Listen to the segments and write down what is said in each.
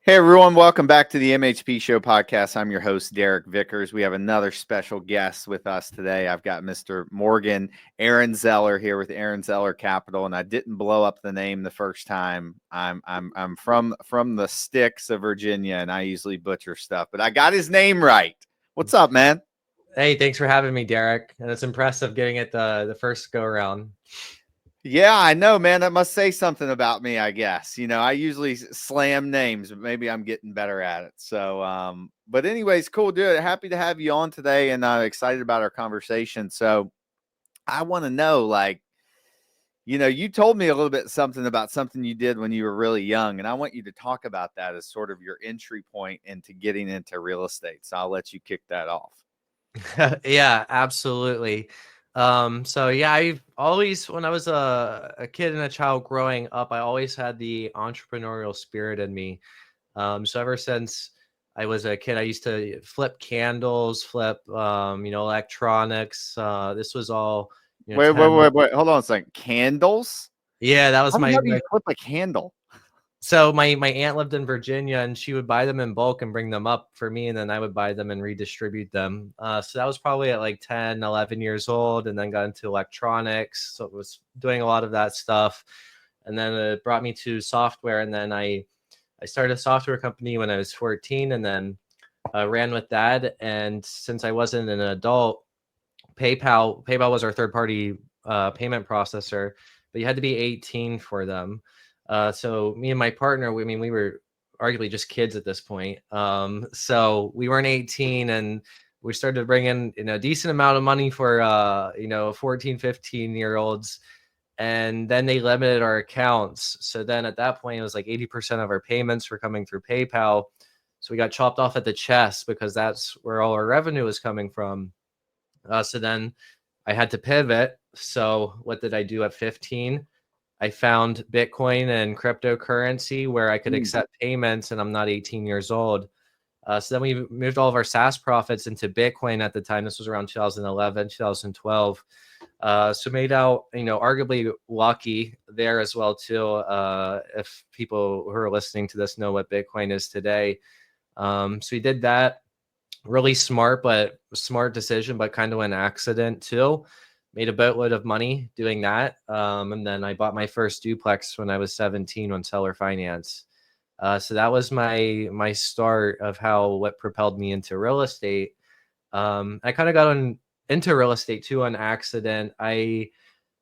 Hey everyone, welcome back to the MHP Show podcast. I'm your host, Derek Vickers. We have another special guest with us today. I've got Mr. Morgan Ehrenzeller here with Ehrenzeller Capital, and I didn't blow up the name the first time. I'm from the sticks of Virginia, and I usually butcher stuff, but I got his name right. What's up, man? Hey, thanks for having me, Derek. And it's impressive getting it the first go around. Yeah, I know, man. That must say something about me, I guess. I usually slam names, but maybe I'm getting better at it. So, but anyways, cool, dude. Happy to have you on today, and excited about our conversation. So, I want to know, you told me a little bit something about something you did when you were really young, and I want you to talk about that as sort of your entry point into getting into real estate. So, I'll let you kick that off. Yeah, absolutely. So yeah, I've always, when I was a kid and a child growing up, I always had the entrepreneurial spirit in me. So ever since I was a kid, I used to flip candles, flip, electronics. This was all, Wait, 10. Hold on a second. Candles? Yeah, that was How the my hell do you flip a candle? So my aunt lived in Virginia, and she would buy them in bulk and bring them up for me, and then I would buy them and redistribute them. So that was probably at like 10, 11 years old, and then got into electronics. So it was doing a lot of that stuff. And then it brought me to software, and then I started a software company when I was 14, and then ran with that. And since I wasn't an adult, PayPal was our third-party payment processor, but you had to be 18 for them. So me and my partner, we were arguably just kids at this point. So we weren't 18, and we started to bring in a decent amount of money for 14, 15-year-olds. And then they limited our accounts. So then at that point, it was like 80% of our payments were coming through PayPal. So we got chopped off at the chest because that's where all our revenue was coming from. So then I had to pivot. So what did I do at 15? I found Bitcoin and cryptocurrency where I could accept payments, and I'm not 18 years old. So then we moved all of our SaaS profits into Bitcoin at the time. This was around 2011, 2012. So made out, arguably lucky there as well too. If people who are listening to this know what Bitcoin is today. So we did that. Really smart decision, but kind of an accident too. Made a boatload of money doing that. And then I bought my first duplex when I was 17 on seller finance. So that was my start of what propelled me into real estate. I kind of got into real estate too on accident. I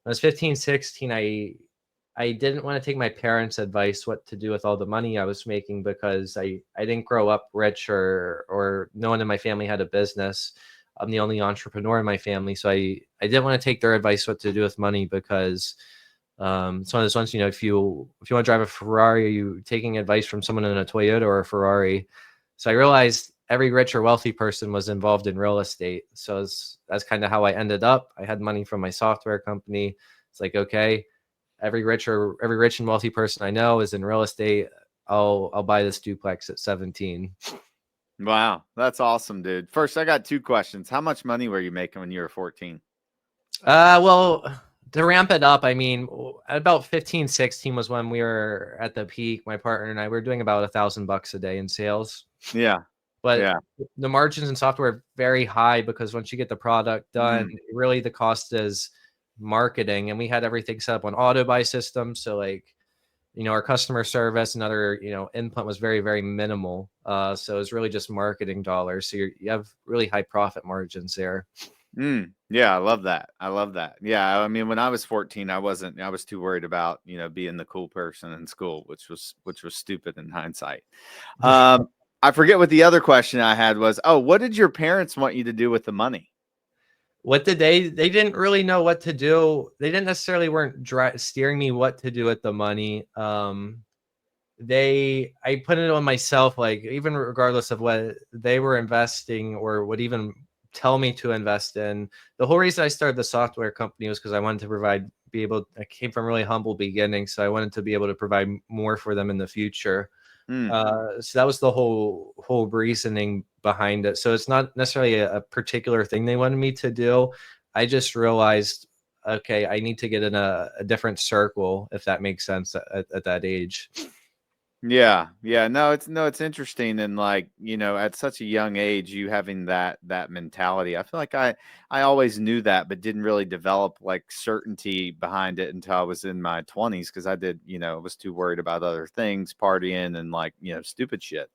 was 15, 16. I didn't want to take my parents' advice what to do with all the money I was making because I didn't grow up rich or no one in my family had a business. I'm the only entrepreneur in my family. So I didn't want to take their advice what to do with money because it's one of those ones, if you want to drive a Ferrari, are you taking advice from someone in a Toyota or a Ferrari? So I realized every rich or wealthy person was involved in real estate. So that's kind of how I ended up. I had money from my software company. It's like, okay, every rich and wealthy person I know is in real estate. I'll buy this duplex at 17. Wow, that's awesome, dude. First, I got two questions. How much money were you making when you were 14? Well, to ramp it up, at about 15, 16 was when we were at the peak. My partner and I were doing about $1,000 a day in sales. Yeah. But the margins in software are very high because once you get the product done, really the cost is marketing. And we had everything set up on auto buy systems. So our customer service and other, input was very, very minimal. So it's really just marketing dollars. So you have really high profit margins there. Yeah, I love that. Yeah, when I was 14, I was too worried about, being the cool person in school, which was stupid in hindsight. I forget what the other question I had was. Oh, what did your parents want you to do with the money? What did they didn't really know what to do. They didn't necessarily weren't steering me what to do with the money. I put it on myself, like even regardless of what they were investing or would even tell me to invest in. The whole reason I started the software company was because I wanted to I came from really humble beginnings. So I wanted to be able to provide more for them in the future. So that was the whole reasoning behind it. So it's not necessarily a particular thing they wanted me to do. I just realized, okay, I need to get in a different circle, if that makes sense at that age. Yeah, yeah. No, it's interesting, and like, at such a young age, you having that mentality. I feel like I always knew that, but didn't really develop like certainty behind it until I was in my 20s because I did, was too worried about other things, partying and like, stupid shit.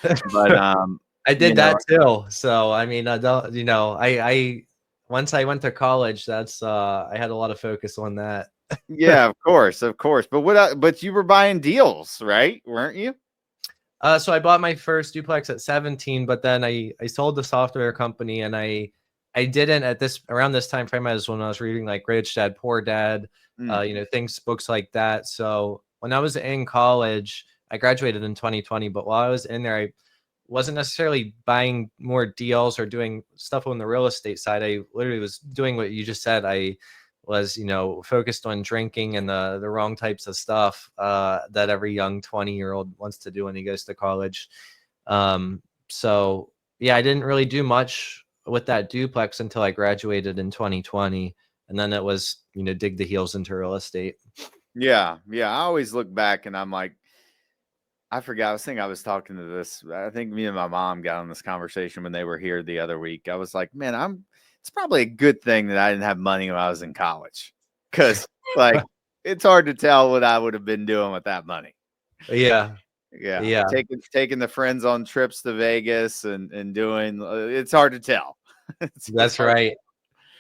But I you did know, that too. So I mean, I don't, I once I went to college, that's I had a lot of focus on that. yeah, of course, of course. But but you were buying deals, right? Weren't you? So I bought my first duplex at 17, but then I sold the software company, and I didn't at this around this time frame as when I was reading like Rich Dad Poor Dad, Mm, things, books like that. So when I was in college, I graduated in 2020, but while I was in there, I wasn't necessarily buying more deals or doing stuff on the real estate side. I literally was doing what you just said. I was, focused on drinking and the wrong types of stuff that every young 20-year-old wants to do when he goes to college. So yeah, I didn't really do much with that duplex until I graduated in 2020. And then it was, dig the heels into real estate. yeah, yeah. I always look back and I'm like, I forgot. I was talking to this. I think me and my mom got on this conversation when they were here the other week. I was like, man, it's probably a good thing that I didn't have money when I was in college. Cause like it's hard to tell what I would have been doing with that money. Yeah. Yeah. Yeah. Taking the friends on trips to Vegas and doing it's hard to tell. It's That's hard. right.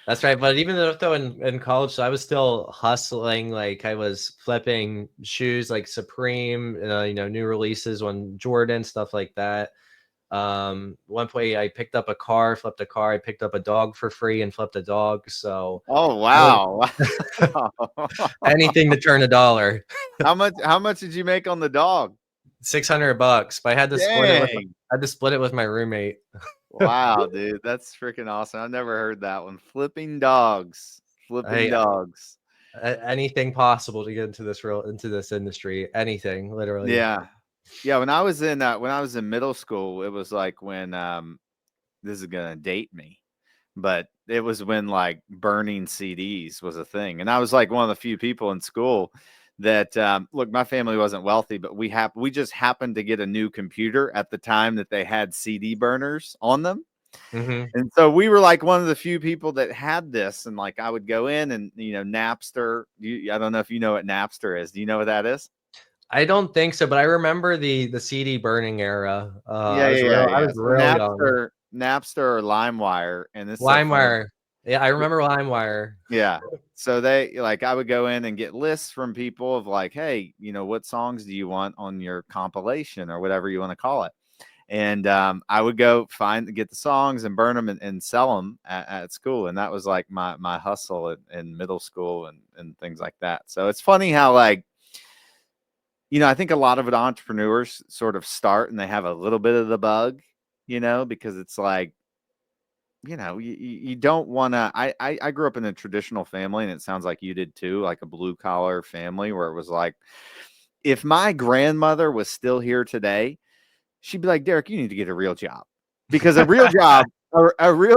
That's right. But even though in college, so I was still hustling. Like I was flipping shoes like Supreme, new releases on Jordan, stuff like that. One point I picked up a car, flipped a car. I picked up a dog for free and flipped a dog. So Oh really wow. anything to turn a dollar. How much did you make on the dog? $600, but I had to split it with Dang. my roommate. Wow, dude, that's freaking awesome. I've never heard that one. Flipping dogs. Flipping Hey, dogs. anything possible to get into this industry. Anything, literally. Yeah. Yeah, when I was in middle school, it was like when this is gonna date me, but it was when like burning CDs was a thing. And I was like one of the few people in school that look, my family wasn't wealthy, but we just happened to get a new computer at the time that they had CD burners on them. Hmm. And so we were like one of the few people that had this. And like I would go in and, Napster. I don't know if you know what Napster is. Do you know what that is? I don't think so, but I remember the CD burning era. Yeah, yeah, yeah, I yeah. was So real young. Napster or LimeWire. And it's so funny. LimeWire. Yeah, I remember LimeWire. Yeah. So they like I would go in and get lists from people of like, hey, what songs do you want on your compilation or whatever you want to call it? And I would go get the songs and burn them and sell them at school. And that was like my hustle in middle school and things like that. So it's funny how like, I think a lot of entrepreneurs sort of start and they have a little bit of the bug, because it's like, you don't want to. I grew up in a traditional family, and it sounds like you did too, like a blue collar family where it was like, if my grandmother was still here today, she'd be like, Derek, you need to get a real job because a real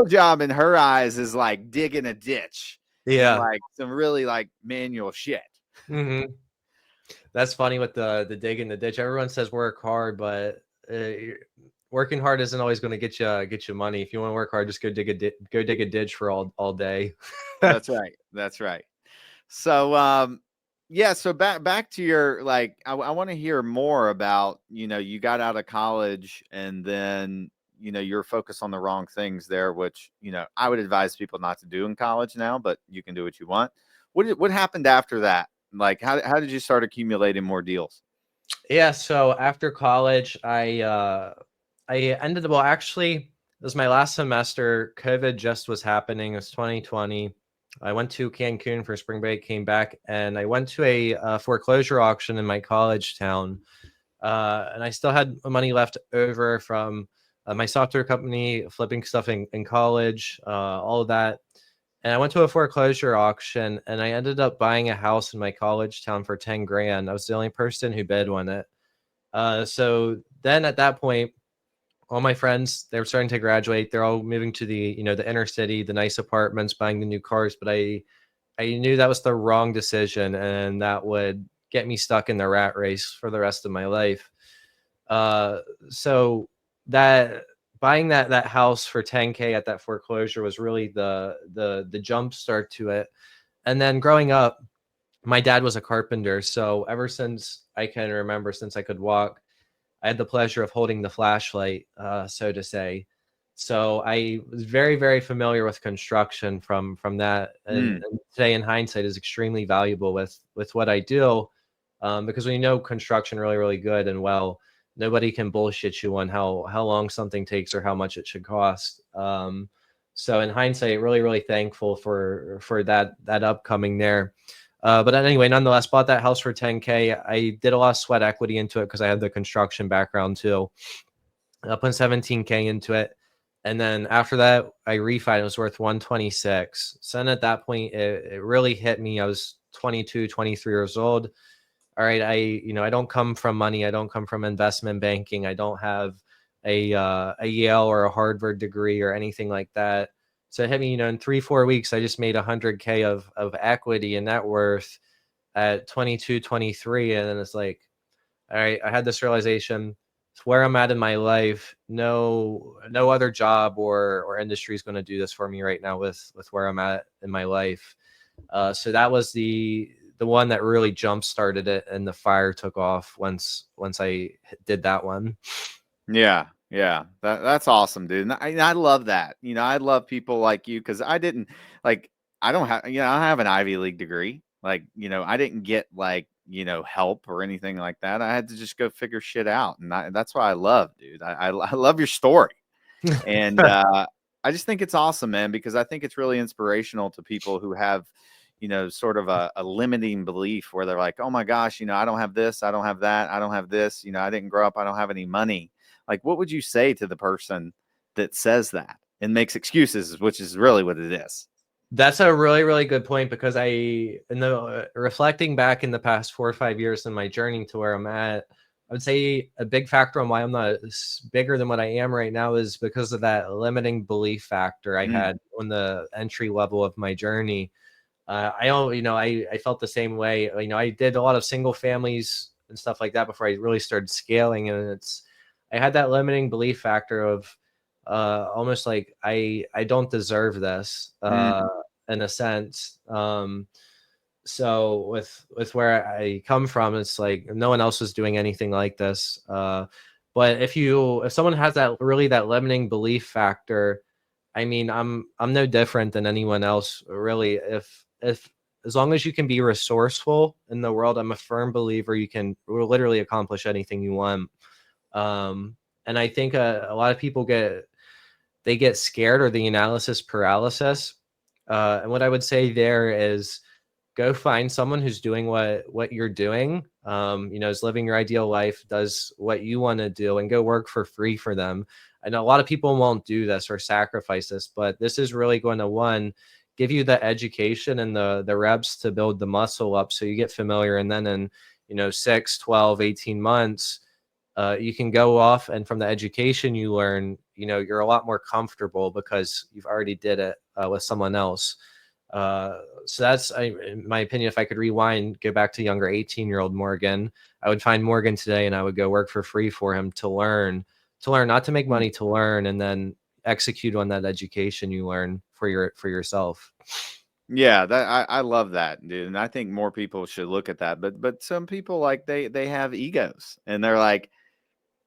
job in her eyes is like digging a ditch and Yeah. like some really like manual shit. Hmm. That's funny with the dig in the ditch. Everyone says work hard, but working hard isn't always going to get you money. If you want to work hard, just go dig a ditch for all day. That's right. That's right. So, yeah. So back to your like, I want to hear more about you got out of college and then you're focused on the wrong things there, which I would advise people not to do in college now, but you can do what you want. What happened after that? Like, how did you start accumulating more deals? Yeah, so after college, I ended well, actually, it was my last semester. COVID just was happening. It was 2020. I went to Cancun for spring break, came back, and I went to a foreclosure auction in my college town. And I still had money left over from my software company, flipping stuff in college, all of that. And I went to a foreclosure auction, and I ended up buying a house in my college town for 10 grand. I was the only person who bid on it. So then at that point, all my friends, they were starting to graduate. They're all moving to the inner city, the nice apartments, buying the new cars. But I knew that was the wrong decision, and that would get me stuck in the rat race for the rest of my life. So that buying that house for 10K at that foreclosure was really the jump start to it. And then growing up, my dad was a carpenter, so ever since I can remember, since I could walk, I had the pleasure of holding the flashlight, so to say. So I was very, very familiar with construction from that, and today in hindsight is extremely valuable with what I do, because when you know construction really, really good and well, nobody can bullshit you on how long something takes or how much it should cost. So in hindsight, really, really thankful for that upcoming there. But anyway, nonetheless, bought that house for 10K. I did a lot of sweat equity into it because I had the construction background too. I put 17K into it. And then after that, I refied. It was worth 126. So then at that point, it really hit me. I was 22, 23 years old. All right, I don't come from money. I don't come from investment banking. I don't have a Yale or a Harvard degree or anything like that. So it hit me, in 3-4 weeks, I just made 100K of equity and net worth at 22, 23. And then it's like, all right, I had this realization. It's where I'm at in my life. No other job or industry is going to do this for me right now with where I'm at in my life. So that was the one that really jump started it, and the fire took off once I did that one. Yeah. That's awesome, dude. And I love that. I love people like you because I didn't I don't have, I have an Ivy League degree. I didn't get help or anything like that. I had to just go figure shit out. And that's what I love, dude. I love your story. And I just think it's awesome, man, because I think it's really inspirational to people who have, sort of a limiting belief where they're like, oh my gosh, I don't have this, I don't have that, I don't have this, I didn't grow up, I don't have any money. Like, what would you say to the person that says that and makes excuses, which is really what it is? That's a really, really good point, because reflecting back in the past 4 or 5 years in my journey to where I'm at, I would say a big factor on why I'm not bigger than what I am right now is because of that limiting belief factor I had on the entry level of my journey. I felt the same way. I did a lot of single families and stuff like that before I really started scaling, and I had that limiting belief factor of almost like I don't deserve this in a sense. So with where I come from, it's like no one else is doing anything like this. But if someone has that limiting belief factor, I mean, I'm no different than anyone else, really. If as long as you can be resourceful in the world, I'm a firm believer you can literally accomplish anything you want. And I think a lot of people get scared, or the analysis paralysis. And what I would say there is, go find someone who's doing what you're doing, is living your ideal life, does what you want to do, and go work for free for them. I know a lot of people won't do this or sacrifice this, but this is really going to, give you the education and the reps to build the muscle up so you get familiar. And then in 6, 12, 18 months, you can go off, and from the education you learn, you're a lot more comfortable because you've already did it with someone else. So that's, in my opinion, if I could rewind, go back to younger 18-year-old Morgan, I would find Morgan today and I would go work for free for him to learn, not to make money, to learn, and then execute on that education you learn for yourself. Yeah, I love that, dude. And I think more people should look at that. But some people, like, they have egos and they're like,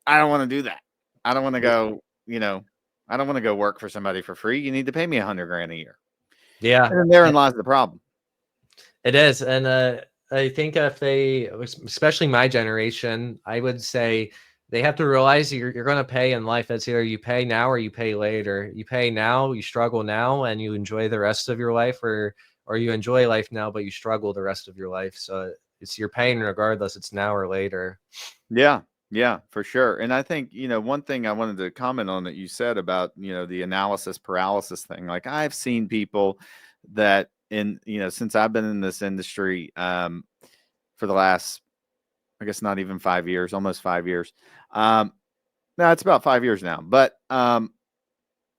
I don't want to do that. I don't want to go, I don't want to go work for somebody for free. You need to pay me $100,000 a year. Yeah. And then therein lies the problem. It is. And I think if they, especially my generation, I would say they have to realize you're going to pay in life. It's either you pay now or you pay later. You pay now, you struggle now, and you enjoy the rest of your life, or you enjoy life now, but you struggle the rest of your life. So you're paying regardless. It's now or later. Yeah, for sure. And I think, one thing I wanted to comment on that you said about, the analysis paralysis thing. Like, I've seen people that since I've been in this industry, for the last, I guess not even 5 years, almost 5 years. No, it's about 5 years now, but,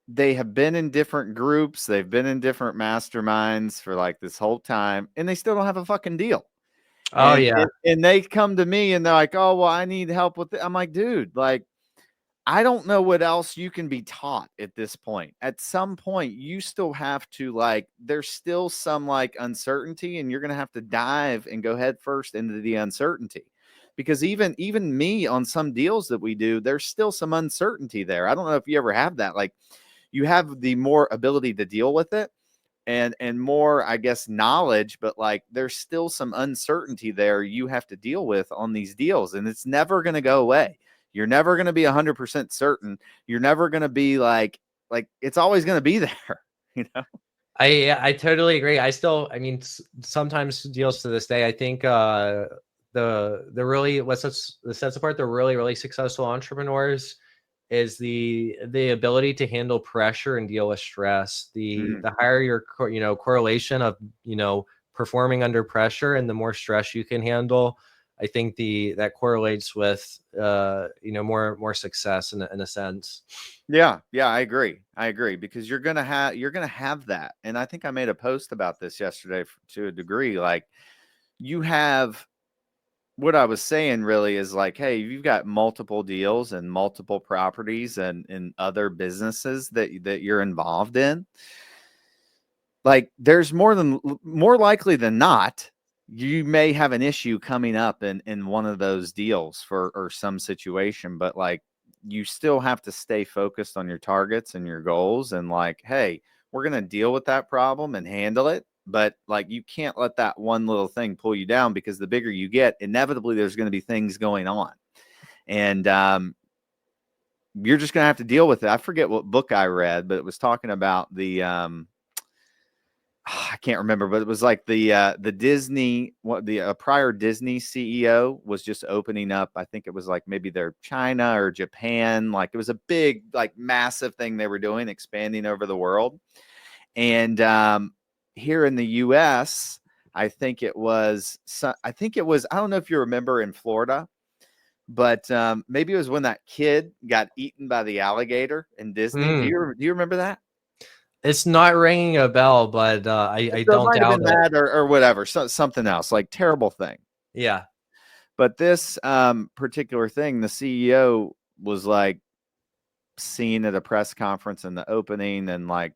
they have been in different groups. They've been in different masterminds for like this whole time, and they still don't have a fucking deal. Oh yeah. And they come to me and they're like, oh, well, I need help with it. I'm like, dude, like, I don't know what else you can be taught at this point. At some point, you still have to, like, there's still some like uncertainty, and you're going to have to dive and go head first into the uncertainty. Because even me on some deals that we do, there's still some uncertainty there. I don't know if you ever have that. Like, you have the more ability to deal with it and more, I guess, knowledge, but like there's still some uncertainty there you have to deal with on these deals, and it's never going to go away. You're never going to be 100% certain. You're never going to be like it's always going to be there, you know? I totally agree. I mean, sometimes deals to this day, I think the really what sets apart the really successful entrepreneurs is the ability to handle pressure and deal with stress. The higher your correlation of performing under pressure, and the more stress you can handle, I think that correlates with more success in a sense. Yeah, I agree because you're gonna have that, and I think I made a post about this yesterday to a degree. Like, you have, what I was saying really is like, hey, you've got multiple deals and multiple properties and other businesses that you're involved in. Like, there's more likely than not, you may have an issue coming up in one of those deals or some situation, but like, you still have to stay focused on your targets and your goals, and like, hey, we're going to deal with that problem and handle it. But like, you can't let that one little thing pull you down, because the bigger you get, inevitably there's going to be things going on. And you're just going to have to deal with it. I forget what book I read, but it was talking about the I can't remember, but it was like the Disney, a prior Disney CEO was just opening up. I think it was like maybe they're China or Japan. Like, it was a big, like, massive thing they were doing, expanding over the world. And here in the U.S., I think it was, I don't know if you remember in Florida, but maybe it was when that kid got eaten by the alligator in Disney. Do you remember that? It's not ringing a bell, but I So it don't might have doubt been it. that or whatever, something else, like, terrible thing. Yeah. But this particular thing, the CEO was like seen at a press conference in the opening, and like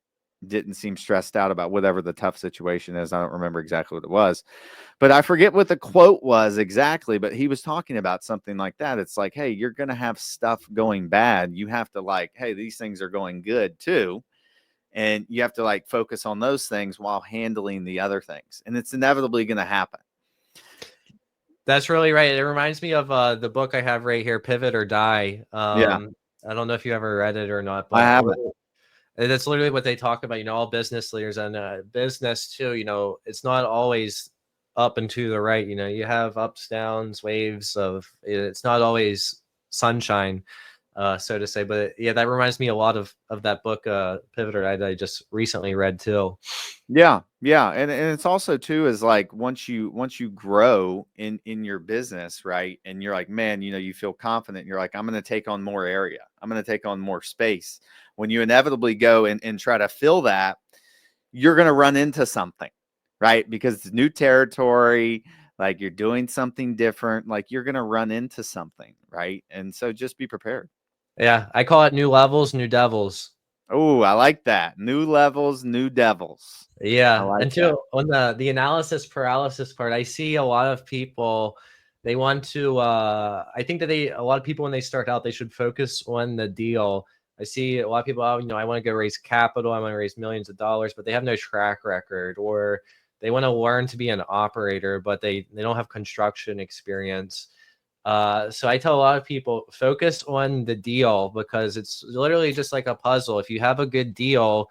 didn't seem stressed out about whatever the tough situation is. I don't remember exactly what it was, but I forget what the quote was exactly, but he was talking about something like that. It's like, hey, you're going to have stuff going bad. You have to, like, hey, these things are going good too. And you have to, like, focus on those things while handling the other things. And it's inevitably going to happen. That's really right. It reminds me of the book I have right here, Pivot or Die. Yeah. I don't know if you ever read it or not, I but haven't. that's literally what they talk about. All business leaders and business too. It's not always up and to the right. You have ups, downs, waves of. It's not always sunshine, so to say. But yeah, that reminds me a lot of that book, Pivot or Die, that I just recently read too. Yeah. And it's also too, is like, once you grow in your business, right? And you're like, man, you feel confident. You're like, I'm going to take on more area. I'm going to take on more space. When you inevitably go and try to fill that, you're going to run into something, right? Because it's new territory, like, you're doing something different, like, you're going to run into something, right? And so just be prepared. Yeah, I call it new levels, new devils. Oh, I like that. New levels, new devils. I Yeah, like and that. too on the analysis paralysis part, I see a lot of people, they want to I think that a lot of people, when they start out, they should focus on the deal. I see a lot of people, oh, I want to go raise capital, I want to raise millions of dollars, but they have no track record, or they want to learn to be an operator, but they don't have construction experience. So I tell a lot of people, focus on the deal, because it's literally just like a puzzle. If you have a good deal,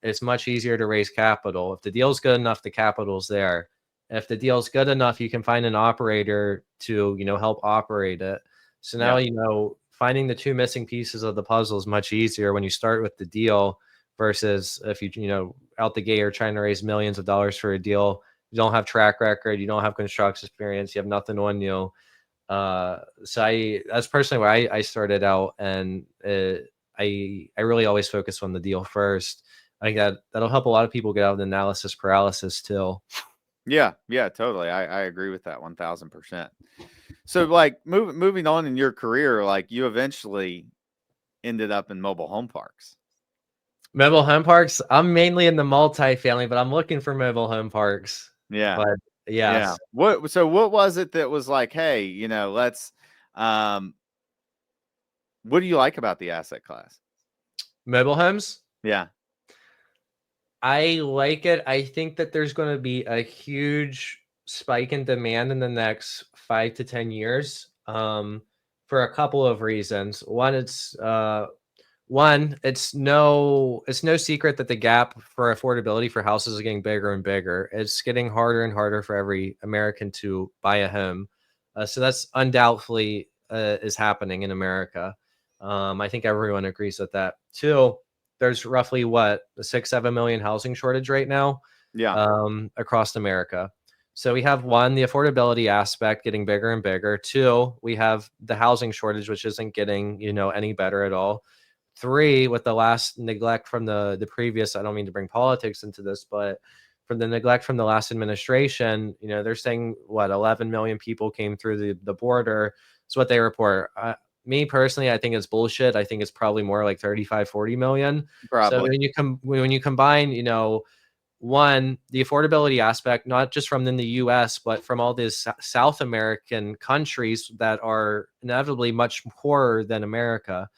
it's much easier to raise capital. If the deal's good enough, the capital's there. If the deal's good enough, you can find an operator to, help operate it. So now, finding the two missing pieces of the puzzle is much easier when you start with the deal, versus if you, out the gate are trying to raise millions of dollars for a deal. You don't have track record, you don't have construction experience, you have nothing on you. So that's personally where I started out, and I really always focus on the deal first. I think that'll help a lot of people get out of the analysis paralysis too. Yeah, yeah, totally. I agree with that 1000%. So like moving on in your career, like you eventually ended up in mobile home parks. Mobile home parks. I'm mainly in the multifamily, but I'm looking for mobile home parks. Yeah. But Yeah. yes, What was it that was like, hey, let's um what do you like about the asset class? mobile homes. Yeah. I like it. I think that there's going to be a huge spike in demand in the next 5 to 10 years, for a couple of reasons. One, it's no secret that the gap for affordability for houses is getting bigger and bigger. It's getting harder and harder for every American to buy a home. So that's undoubtedly is happening in America. I think everyone agrees with that. Two, there's roughly what, a 6-7 million housing shortage right now, Yeah. across America. So we have one, the affordability aspect getting bigger and bigger. Two, we have the housing shortage, which isn't getting, any better at all. Three, with the last neglect from the previous, I don't mean to bring politics into this, but from the neglect from the last administration, they're saying what, 11 million people came through the border. It's what they report. Me personally, I think it's bullshit. I think it's probably more like 35, 40 million. So Probably. when you combine, one, the affordability aspect, not just from in the US, but from all these South American countries that are inevitably much poorer than America.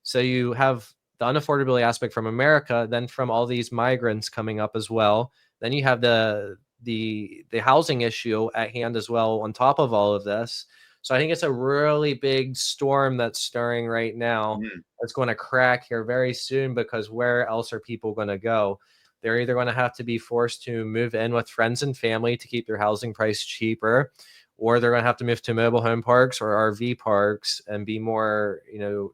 So you have the unaffordability aspect from America, then from all these migrants coming up as well. Then you have the housing issue at hand as well on top of all of this. So I think it's a really big storm that's stirring right now. Mhm. That's going to crack here very soon, because where else are people going to go? They're either going to have to be forced to move in with friends and family to keep their housing price cheaper, or they're going to have to move to mobile home parks or RV parks and be more,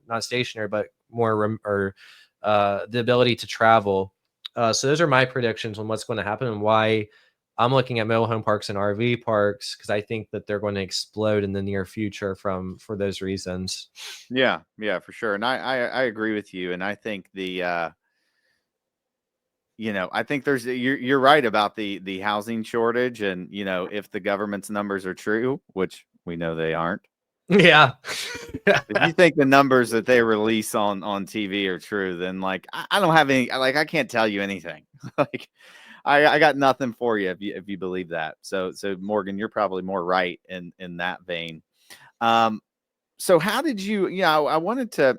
not stationary, but more the ability to travel. So those are my predictions on what's going to happen and why I'm looking at mobile home parks and RV parks, because I think that they're going to explode in the near future for those reasons. Yeah, yeah, for sure. And I agree with you. And I think I think you're right about the housing shortage. And if the government's numbers are true, which we know they aren't. Yeah. If you think the numbers that they release on TV are true, then like I don't have any, like I can't tell you anything. Like I got nothing for you if you believe that. So Morgan, you're probably more right in that vein. Um, so how did you? I wanted to,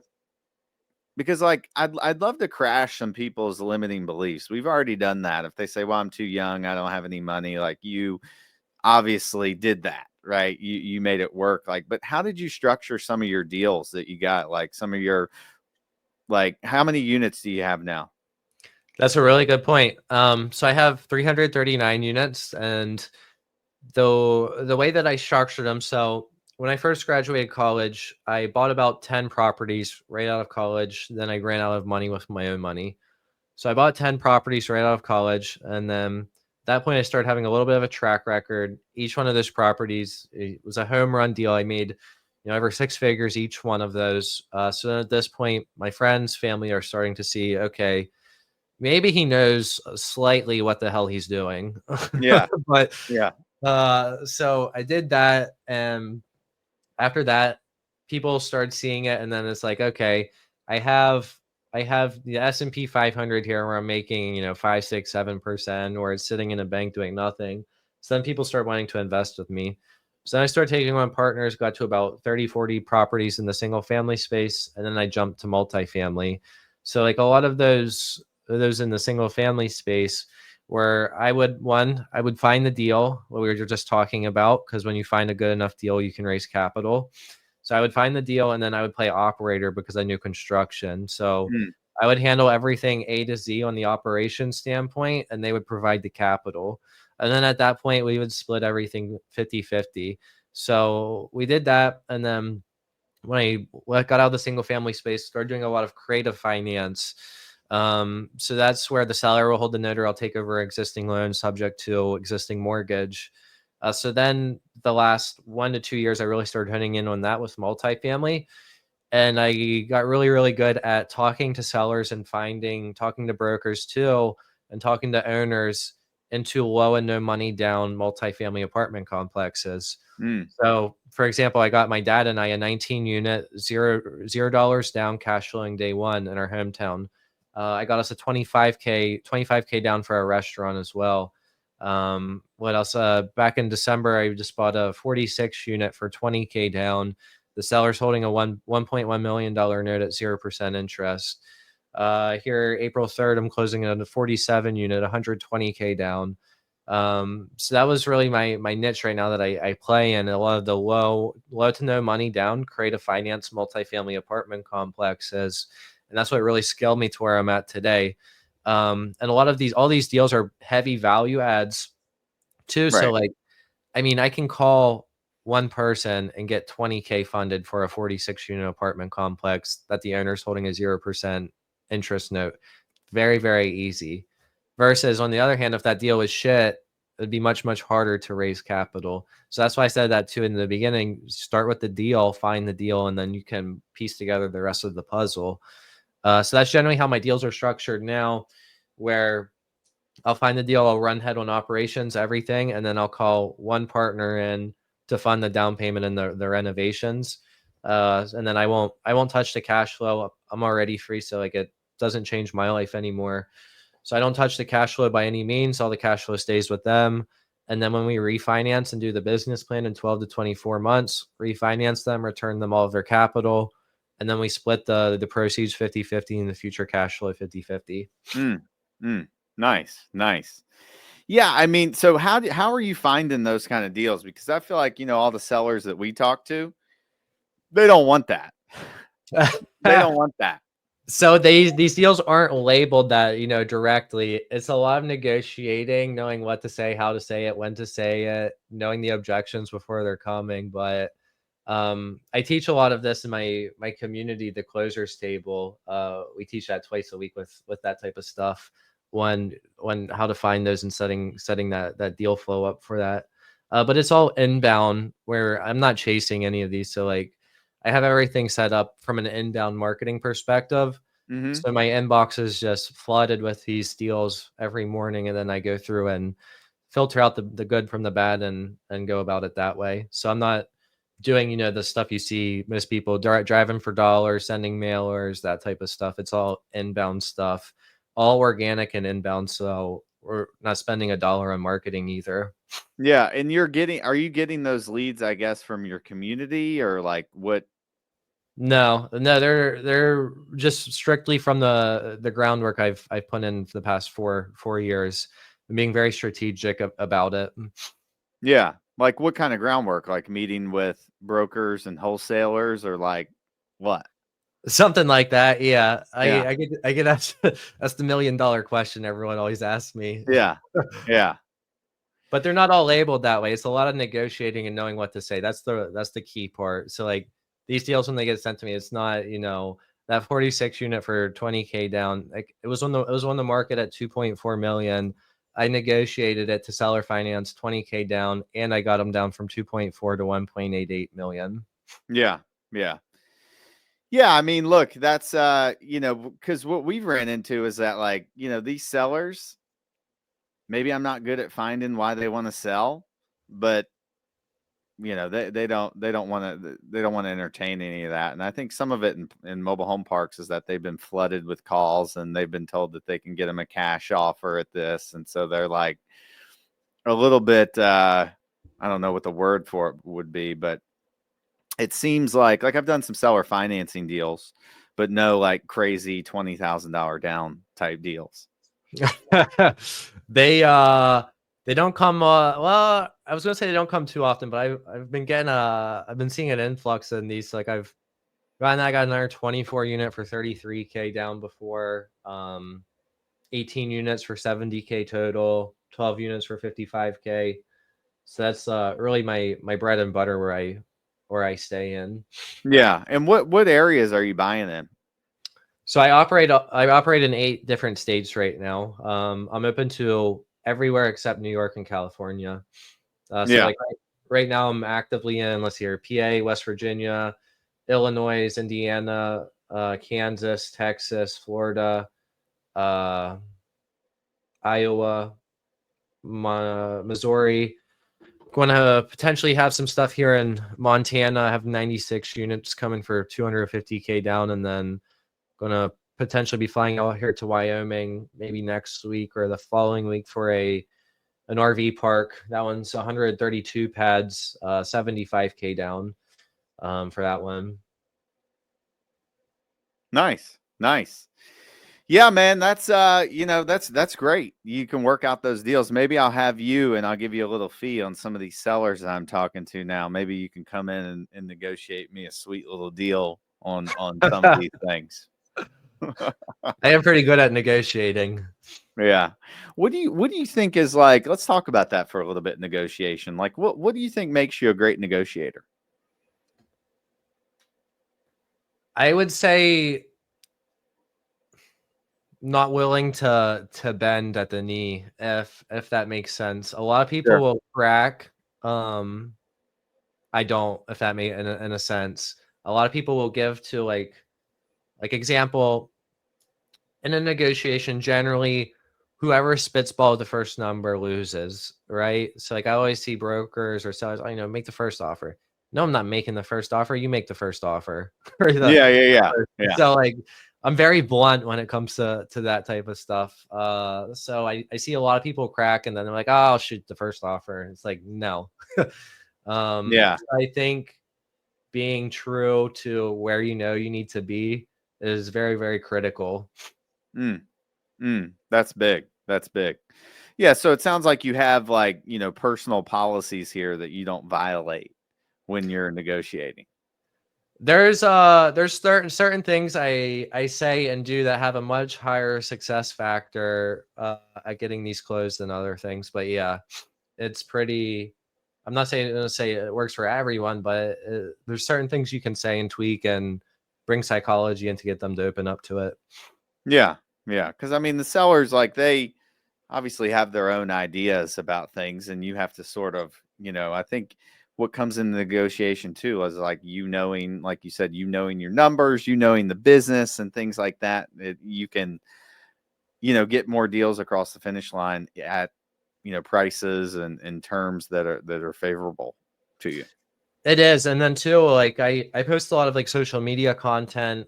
because like I'd love to crash some people's limiting beliefs. We've already done that. If they say, "Well, I'm too young, I don't have any money," like you obviously did that, right? You made it work. Like, but how did you structure some of your deals that you got? Like some of your, like, how many units do you have now? That's a really good point. So I have 339 units, and the way that I structured them. So when I first graduated college, I bought about 10 properties right out of college. Then I ran out of money with my own money. So I bought 10 properties right out of college. And then at that point, I started having a little bit of a track record. Each one of those properties, it was a home run deal. I made, over 6 figures each one of those. So then at this point, my friends, family are starting to see, okay, maybe he knows slightly what the hell he's doing. Yeah, But yeah, so I did that, and after that, people started seeing it, and then it's like, okay, I have I have the S&P 500 here where I'm making, 5, 6, 7%, or it's sitting in a bank doing nothing. So then people start wanting to invest with me. So then I started taking on partners, got to about 30, 40 properties in the single family space, and then I jumped to multifamily. So like a lot of those in the single family space, where I would find the deal, what we were just talking about, because when you find a good enough deal, you can raise capital. So I would find the deal, and then I would play operator because I knew construction. So mm, I would handle everything A to Z on the operations standpoint, and they would provide the capital. And then at that point, we would split everything 50-50. So we did that. And then when I got out of the single family space, started doing a lot of creative finance. So that's where the seller will hold the note, or I'll take over existing loan subject to existing mortgage. So then the last 1 to 2 years, I really started honing in on that with multifamily. And I got really, really good at talking to sellers and talking to brokers too, and talking to owners into low and no money down multifamily apartment complexes. Mm. So, for example, I got my dad and I a 19 unit, $0 down, cash flowing day one in our hometown. I got us a 25K down for a restaurant as well. What else? Back in December, I just bought a 46 unit for 20K down. The seller's holding a $1.1 million note at 0% interest. Here, April 3rd, I'm closing on a 47 unit, 120K down. So that was really my niche right now that I play in. A lot of the low to no money down, creative finance, multifamily apartment complexes. And that's what really scaled me to where I'm at today. And a lot of all these deals are heavy value adds too. So Right. like, I mean, I can call one person and get 20K funded for a 46 unit apartment complex that the owner's holding a 0% interest note. Very, very easy. Versus on the other hand, if that deal was shit, it'd be much, much harder to raise capital. So that's why I said that too in the beginning. Start with the deal, find the deal, and then you can piece together the rest of the puzzle. So that's generally how my deals are structured now, where I'll find the deal, I'll run head on operations, everything, and then I'll call one partner in to fund the down payment and the renovations. And then I won't touch the cash flow. I'm already free, so like it doesn't change my life anymore. So I don't touch the cash flow by any means. All the cash flow stays with them. And then when we refinance and do the business plan in 12 to 24 months, refinance them, return them all of their capital, and then we split the proceeds 50-50 and the future cash flow 50-50. Mm. Mm. Nice. Nice. Yeah, I mean, so how are you finding those kind of deals? Because I feel like, all the sellers that we talk to, they don't want that. They don't want that. So these deals aren't labeled that, directly. It's a lot of negotiating, knowing what to say, how to say it, when to say it, knowing the objections before they're coming. But I teach a lot of this in my community, the closers table. We teach that twice a week with that type of stuff. When how to find those and setting that deal flow up for that. But it's all inbound where I'm not chasing any of these. So like I have everything set up from an inbound marketing perspective. Mm-hmm. So my inbox is just flooded with these deals every morning, and then I go through and filter out the good from the bad and go about it that way. So I'm not doing, the stuff you see most people driving for dollars, sending mailers, that type of stuff. It's all inbound stuff, all organic and inbound. So we're not spending a dollar on marketing either. Yeah, and are you getting those leads, I guess, from your community or like what? No, they're just strictly from the groundwork I've put in for the past four years. I'm being very strategic about it. Yeah, like what kind of groundwork? Like meeting with brokers and wholesalers, or like what? Something like that. Yeah. Yeah, I get asked, that's the $1 million question everyone always asks me. yeah, yeah, But they're not all labeled that way. It's a lot of negotiating and knowing what to say. That's the key part. So like these deals when they get sent to me, it's not, that 46 unit for 20K down. Like it was on the market at 2.4 million. I negotiated it to seller finance 20K down, and I got them down from 2.4 to 1.88 million. yeah, yeah. Yeah, I mean, look, that's because what we've ran into is that like, these sellers, maybe I'm not good at finding why they want to sell, but they don't want to entertain any of that. And I think some of it in mobile home parks is that they've been flooded with calls and they've been told that they can get them a cash offer at this, and so they're like a little bit I don't know what the word for it would be, but it seems like I've done some seller financing deals, but no like crazy $20,000 down type deals. they they don't come well, I was gonna say they don't come too often, but I've been getting I've been seeing an influx in these. Like I got another 24 unit for 33K down before, 18 units for 70K total, 12 units for 55K. So that's really my bread and butter where I stay in. Yeah, and what areas are you buying in? So I operate in 8 different states right now. I'm open to everywhere except New York and California. So Yeah, like right now I'm actively in, let's see here, PA, West Virginia, Illinois, Indiana, Kansas, Texas, Florida, uh, Iowa, Missouri. Going to potentially have some stuff here in Montana. I have 96 units coming for 250K down, and then going to potentially be flying out here to Wyoming maybe next week or the following week for an RV park. That one's 132 pads, 75K down for that one. Nice. Yeah, man, that's that's great. You can work out those deals. Maybe I'll have you and I'll give you a little fee on some of these sellers that I'm talking to now. Maybe you can come in and negotiate me a sweet little deal on some of these things. I am pretty good at negotiating. Yeah. What do you think is like, let's talk about that for a little bit, negotiation. Like what do you think makes you a great negotiator? I would say not willing to bend at the knee, if that makes sense. A lot of people will crack. I don't, if that made in a sense. A lot of people will give to like example in a negotiation. Generally, whoever spitballed the first number loses, right? So like I always see brokers or sellers, make the first offer. No, I'm not making the first offer. You make the first offer. Yeah. So like I'm very blunt when it comes to that type of stuff. So I see a lot of people crack and then they're like, oh, I'll shoot the first offer. And it's like, no. Yeah. I think being true to where you need to be is very, very critical. That's big. Yeah. So it sounds like you have like, personal policies here that you don't violate when you're negotiating. There's certain things I say and do that have a much higher success factor at getting these closed than other things. But yeah, it's pretty. I'm not saying it works for everyone, but there's certain things you can say and tweak and bring psychology in to get them to open up to it. Yeah. Because I mean, the sellers, like, they obviously have their own ideas about things, and you have to sort of, I think what comes in the negotiation too is like knowing, like you said, knowing your numbers, knowing the business and things like that. You can, get more deals across the finish line at, prices and terms that are favorable to you. It is. And then too, like I post a lot of like social media content,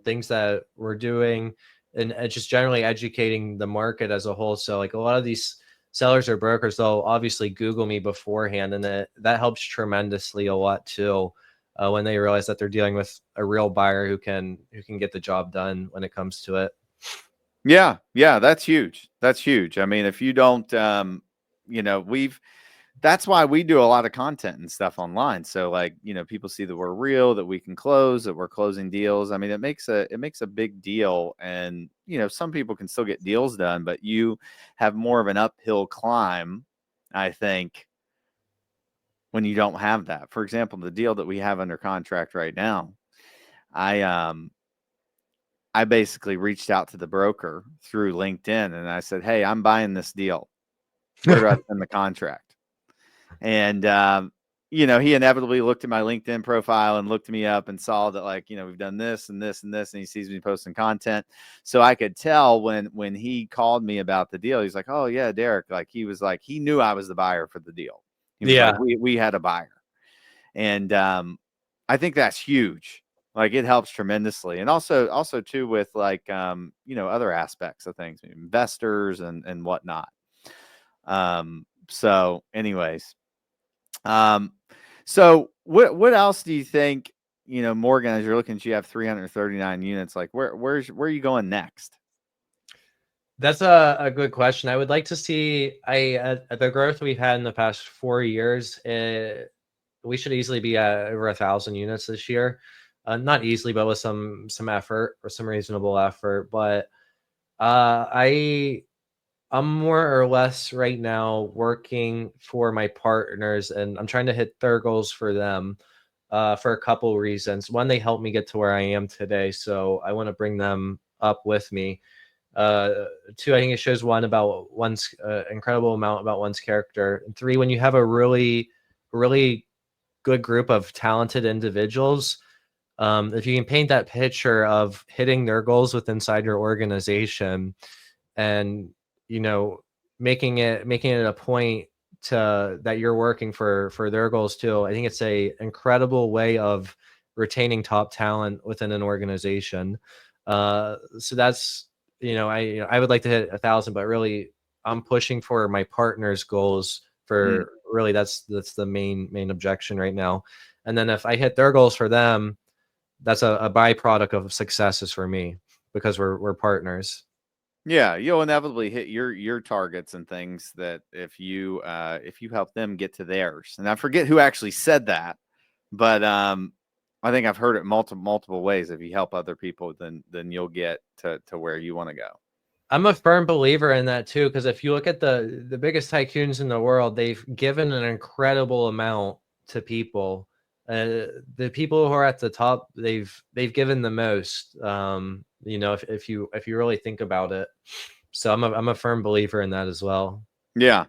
things that we're doing and just generally educating the market as a whole. So like a lot of these sellers or brokers, they'll obviously Google me beforehand, and that helps tremendously a lot too, when they realize that they're dealing with a real buyer who can get the job done when it comes to it. Yeah, that's huge. I mean, if you don't, that's why we do a lot of content and stuff online. So like, people see that we're real, that we can close, that we're closing deals. I mean, it makes a big deal. And, some people can still get deals done, but you have more of an uphill climb, I think, when you don't have that. For example, the deal that we have under contract right now, I basically reached out to the broker through LinkedIn and I said, "Hey, I'm buying this deal. Where do I send the contract?" And, he inevitably looked at my LinkedIn profile and looked me up and saw that, like, we've done this and this and this, and he sees me posting content. So I could tell when he called me about the deal, he's like, "Oh yeah, Derek." Like, he was like, he knew I was the buyer for the deal. He was like, we had a buyer. And, I think that's huge. Like, it helps tremendously. And also too, with like, other aspects of things, investors and whatnot. So anyways, so what else do you think, Morgan, as you're looking, you have 339 units, like where are you going next? That's a good question. I would like to see at the growth we've had in the past 4 years, we should easily be at over 1,000 units this year. Not easily, but with some effort or some reasonable effort. But I'm more or less right now working for my partners, and I'm trying to hit their goals for them for a couple of reasons. One, they helped me get to where I am today, so I want to bring them up with me. Two, I think it shows about one's incredible amount about one's character. And three, when you have a really, really good group of talented individuals, if you can paint that picture of hitting their goals inside your organization, and making it a point to that you're working for their goals too. I think it's a incredible way of retaining top talent within an organization. So that's, I would like to hit 1,000, but really I'm pushing for my partner's goals for really that's the main objection right now. And then if I hit their goals for them, that's a byproduct of successes for me because we're partners. Yeah, you'll inevitably hit your targets and things that if you help them get to theirs. And I forget who actually said that, but I think I've heard it multiple ways. If you help other people, then you'll get to where you want to go. I'm a firm believer in that too, because if you look at the biggest tycoons in the world, they've given an incredible amount to people. The people who are at the top, they've given the most. If you really think about it. So I'm a firm believer in that as well. Yeah.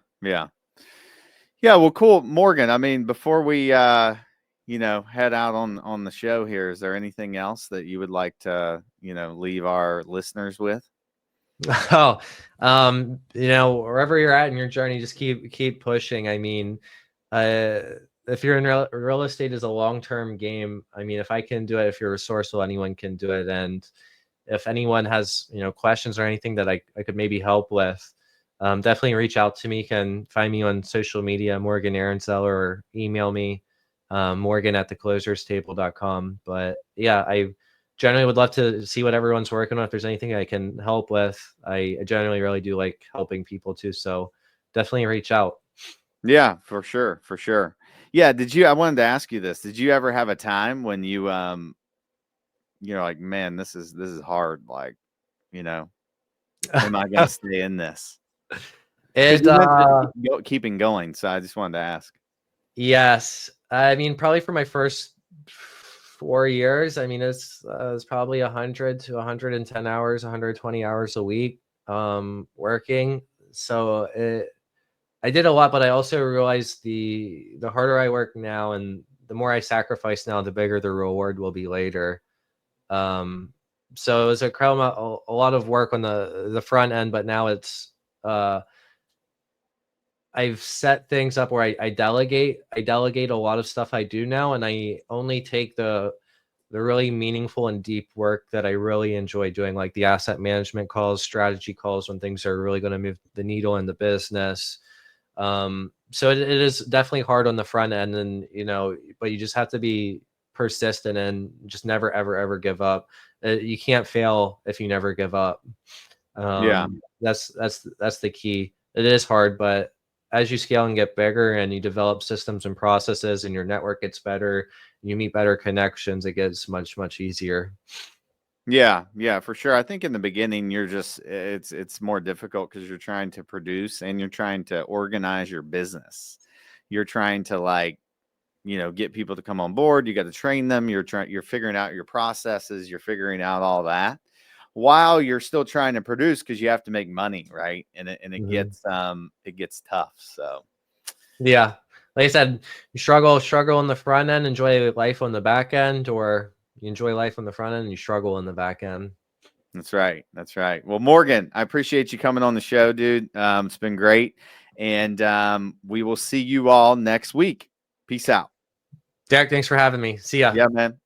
Well, cool, Morgan. I mean, before we head out on the show here, is there anything else that you would like to leave our listeners with? Oh, wherever you're at in your journey, just keep pushing. I mean, if you're in real estate is a long-term game. I mean, if I can do it, if you're resourceful, anyone can do it. And if anyone has, questions or anything that I could maybe help with, definitely reach out to me. You can find me on social media, Morgan Ehrenzeller, or email me, morgan@thecloserstable.com. But yeah, I generally would love to see what everyone's working on. If there's anything I can help with, I generally really do like helping people too. So definitely reach out. Yeah, for sure. Yeah. I wanted to ask you this. Did you ever have a time when you're like, man, this is hard. Like, am I going to stay in this? Because you mentioned keeping going. So I just wanted to ask. Yes. I mean, probably for my first 4 years, I mean, it's probably 100 to 110 hours, 120 hours a week working. So I did a lot, but I also realized the harder I work now and the more I sacrifice now, the bigger the reward will be later. So it was a lot of work on the front end, but now it's I've set things up where I delegate. I delegate a lot of stuff I do now, and I only take the really meaningful and deep work that I really enjoy doing, like the asset management calls, strategy calls, when things are really going to move the needle in the business. So it is definitely hard on the front end, and but you just have to be persistent and just never ever give up. You can't fail if you never give up. Yeah. That's the key. It is hard, but as you scale and get bigger and you develop systems and processes and your network gets better, you meet better connections, it gets much easier. Yeah, for sure. I think in the beginning it's more difficult because you're trying to produce and you're trying to organize your business. You're trying to get people to come on board. You got to train them. You're figuring out your processes. You're figuring out all that while you're still trying to produce because you have to make money, right? And it gets tough. So yeah, like I said, you struggle on the front end, enjoy life on the back end, or you enjoy life on the front end and you struggle in the back end. That's right. Well, Morgan, I appreciate you coming on the show, dude. It's been great. And we will see you all next week. Peace out. Derek, thanks for having me. See ya. Yeah, man.